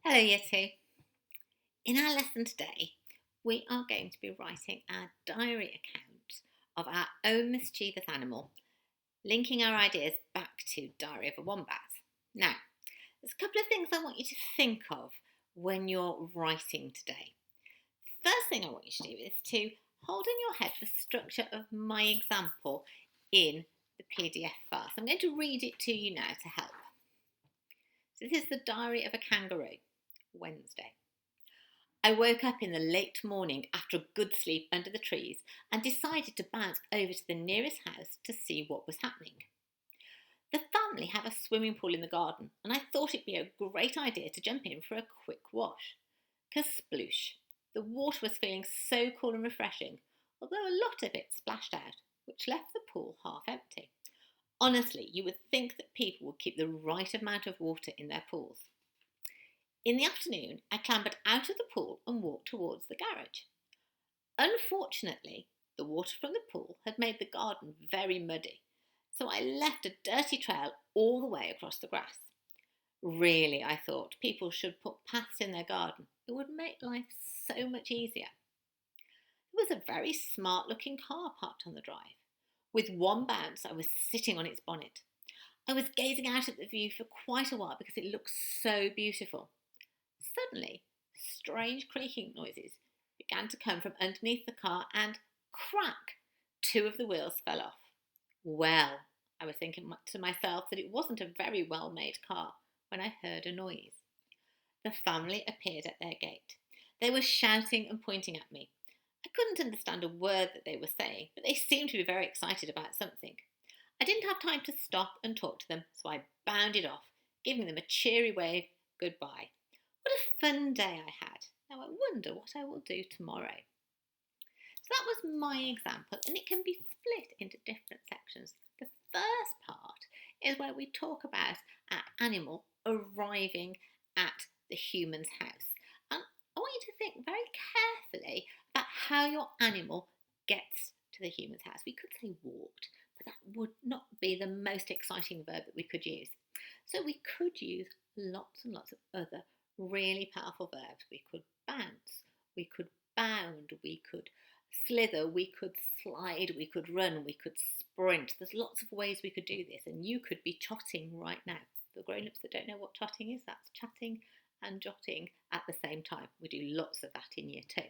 Hello, Year 2. In our lesson today, we are going to be writing our diary account of our own mischievous animal, linking our ideas back to Diary of a Wombat. Now, there's a couple of things I want you to think of when you're writing today. The first thing I want you to do is to hold in your head the structure of my example in the PDF file. So I'm going to read it to you now to help. So this is the Diary of a Kangaroo, Wednesday. I woke up in the late morning after a good sleep under the trees and decided to bounce over to the nearest house to see what was happening. The family have a swimming pool in the garden, and I thought it'd be a great idea to jump in for a quick wash. Kersploosh! The water was feeling so cool and refreshing, although a lot of it splashed out, which left the pool half empty. Honestly, you would think that people would keep the right amount of water in their pools. In the afternoon, I clambered out of the pool and walked towards the garage. Unfortunately, the water from the pool had made the garden very muddy, so I left a dirty trail all the way across the grass. Really, I thought, people should put paths in their garden. It would make life so much easier. There was a very smart-looking car parked on the drive. With one bounce, I was sitting on its bonnet. I was gazing out at the view for quite a while because it looked so beautiful. Suddenly, strange creaking noises began to come from underneath the car and crack! 2 of the wheels fell off. Well, I was thinking to myself that it wasn't a very well-made car when I heard a noise. The family appeared at their gate. They were shouting and pointing at me. I couldn't understand a word that they were saying, but they seemed to be very excited about something. I didn't have time to stop and talk to them, so I bounded off, giving them a cheery wave goodbye. What a fun day I had. Now I wonder what I will do tomorrow. So that was my example, and it can be split into different sections. The first part is where we talk about our animal arriving at the human's house. And I want you to think very carefully about how your animal gets to the human's house. We could say walked, but that would not be the most exciting verb that we could use. So we could use lots and lots of other really powerful verbs. We could bounce, we could bound, we could slither, we could slide, we could run, we could sprint. There's lots of ways we could do this, and you could be trotting right now. For grown-ups that don't know what trotting is, that's chatting and jotting at the same time. We do lots of that in Year 2.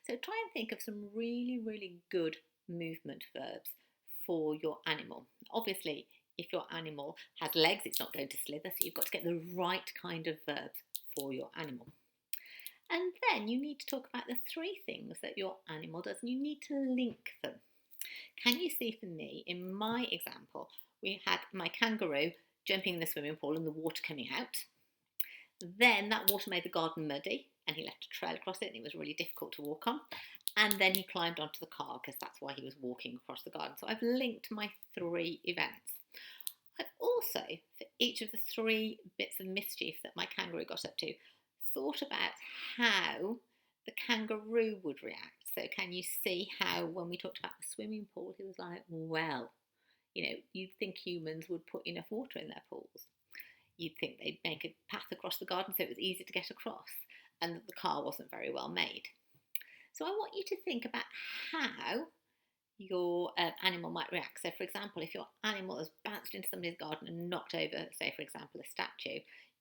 So try and think of some really, really good movement verbs for your animal. Obviously, if your animal has legs, it's not going to slither, so you've got to get the right kind of verbs for your animal. And then you need to talk about the 3 things that your animal does, and you need to link them. Can you see for me, in my example, we had my kangaroo jumping in the swimming pool and the water coming out. Then that water made the garden muddy and he left a trail across it and it was really difficult to walk on. And then he climbed onto the car because that's why he was walking across the garden. So I've linked my 3 events. I've also, for each of the 3 bits of mischief that my kangaroo got up to, thought about how the kangaroo would react. So can you see how when we talked about the swimming pool, he was like, well, you'd think humans would put enough water in their pools. You'd think they'd make a path across the garden so it was easy to get across and that the car wasn't very well made. So I want you to think about how your animal might react. So, for example, if your animal has bounced into somebody's garden and knocked over, say, for example, a statue,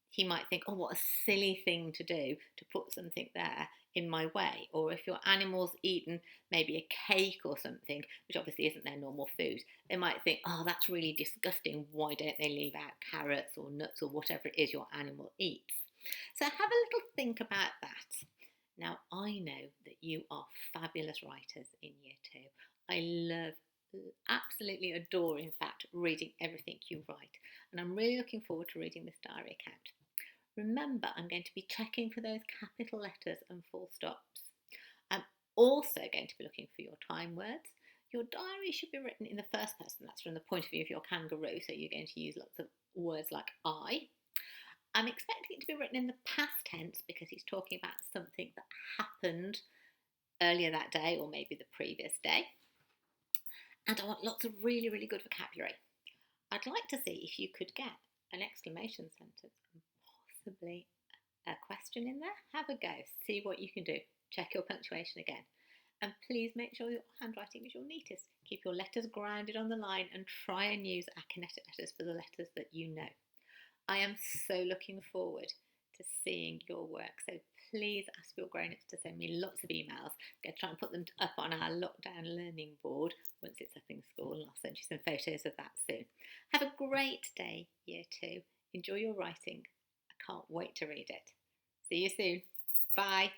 he might think, oh, what a silly thing to do to put something there in my way. Or if your animal's eaten maybe a cake or something, which obviously isn't their normal food, they might think, oh, that's really disgusting. Why don't they leave out carrots or nuts or whatever it is your animal eats? So have a little think about that. Now, I know that you are fabulous writers in Year 2. I love, absolutely adore, in fact, reading everything you write. And I'm really looking forward to reading this diary account. Remember, I'm going to be checking for those capital letters and full stops. I'm also going to be looking for your time words. Your diary should be written in the first person. That's from the point of view of your kangaroo, so you're going to use lots of words like I. I'm expecting it to be written in the past tense because he's talking about something that happened earlier that day or maybe the previous day. And I want lots of really, really good vocabulary. I'd like to see if you could get an exclamation sentence and possibly a question in there, have a go, see what you can do. Check your punctuation again. And please make sure your handwriting is your neatest. Keep your letters grounded on the line and try and use akinetic letters for the letters that you know. I am so looking forward to seeing your work. So please ask your grown-ups to send me lots of emails. I'm going to try and put them up on our lockdown learning board once it's up in school, and I'll send you some photos of that soon. Have a great day, Year 2. Enjoy your writing. I can't wait to read it. See you soon. Bye.